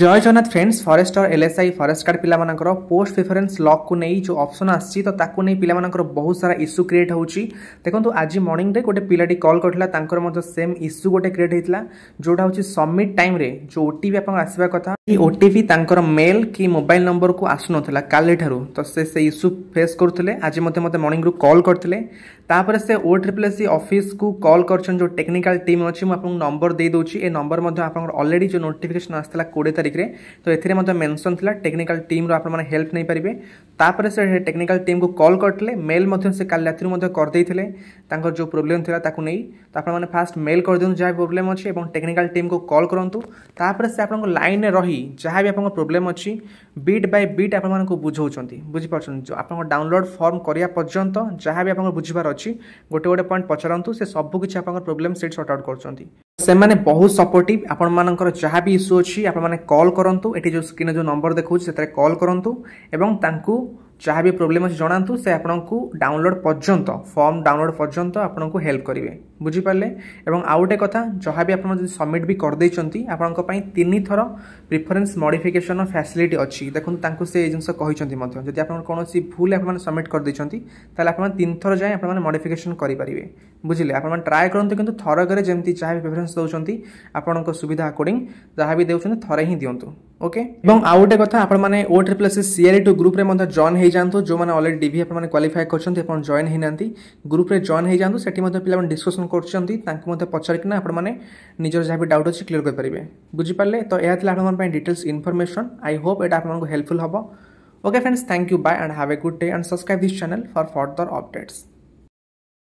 जय Jagannath friends forester LSI forest guard पिला मानकर पोस्ट प्रेफरेंस लॉक को नहीं जो ऑप्शन आसी तो ताकू नहीं पिला मानकर बहुत सारा इश्यू क्रिएट होची। देखो आज मॉर्निंग रे गोटे पिलाटी कॉल करथिला तांकर मते सेम इश्यू गोटे क्रिएट हेतिला जोटा होची सबमिट टाइम रे जो ओटीपी आपन आसीबा कथा ई ओटीपी तांकर मेल की मोबाइल नंबर को आसु नथिला काले ठारू तो से इश्यू फेस करथिले। आज मते मॉर्निंग रू कॉल करथिले तापर से ओट्रिपलसी ऑफिस को कॉल करछन जो टेक्निकल टीम अछि म आपन नंबर दे दोची ए नंबर मध्ये आपन ऑलरेडी जो नोटिफिकेशन आस्तला 20 तारिख रे तो एथिरे मध्ये मेंशन थिला टेक्निकल टीम रो आपन माने हेल्प नै परिबे। तापर से टेक्निकल टीम को कॉल करतले मेल मध्ये से काल रात्रि मध्ये कर देथिले तांकर जो प्रॉब्लम थिला ताकू नै तो आपन माने फास्ट मेल कर देउ जा प्रॉब्लम अछि एवं टेक्निकल टीम को कॉल करंतु। तापर से आपन को लाइन रे रही जहा भी आपन को प्रॉब्लम अछि बीट बाय बीट आपन माने को बुझौचंती बुझि परछन जो आपन को डाउनलोड फॉर्म करिया पर्यंत जहा भी आपन को बुझिबार अछि गोटे गोटे पॉइंट पचरंतु से सब कुछ आपन प्रॉब्लम सेट सॉर्ट आउट करछंती से माने बहुत सपोर्टिव आपण मानकर जहा भी इश्यू अछि आपण माने कॉल करंतु एठी जो स्क्रीन जो नंबर देखौछ सेतरे कॉल करंतु एवं तांकू जहाँ भी प्रॉब्लम अच्छे जनातु से आपन को डाउनलोड पर्यंत फॉर्म डाउनलोड पर्यंत आपन को हेल्प करेंगे बुझी पारे। एवं आउ गोटे कथा जहाँ भी आपन सबमिट भी कर देइचंती आपन को पई 3 थर प्रिफरेंस मॉडिफिकेशन फैसिलिटी अच्छी देखो तांकु से जिनस कहिसंती मध्य जदि आपन कोनोसी भूल आपन सबमिट कर देइचंती ताले आपन 3 थर जाय आपन मॉडिफिकेशन करि परिबे बुझिले। आपन ट्राई करंतु किंतु थर करे जेमती जहाँ भी प्रिफरेंस दउचंती आपन को सुविधा अकॉर्डिंग जहाँ भी देउचंती थरे ही दियंतु ओके। एवं आउ गोटे कथा आपन माने ओट्रिपलसी CR2 ग्रुप रे मध्ये जॉइन हे जानतु जो माने ऑलरेडी डीवी आपन माने क्वालिफाई करछंती आपन जॉइन हे नांती ग्रुप रे जॉइन हे जानतु सेठी मध्ये पिला डिस्कशन करछंती तांको मध्ये पचार किना आपन माने निजर जहाँ भी डाउट अछि क्लियर कर परिबे बुझि पारले। तो एहा थिला आपन माने डिटेल्स इन्फॉर्मेशन आई होप एटा आपन को हेल्पफुल हबो। Okay friends thank you bye and have a good day and subscribe this channel for further updates.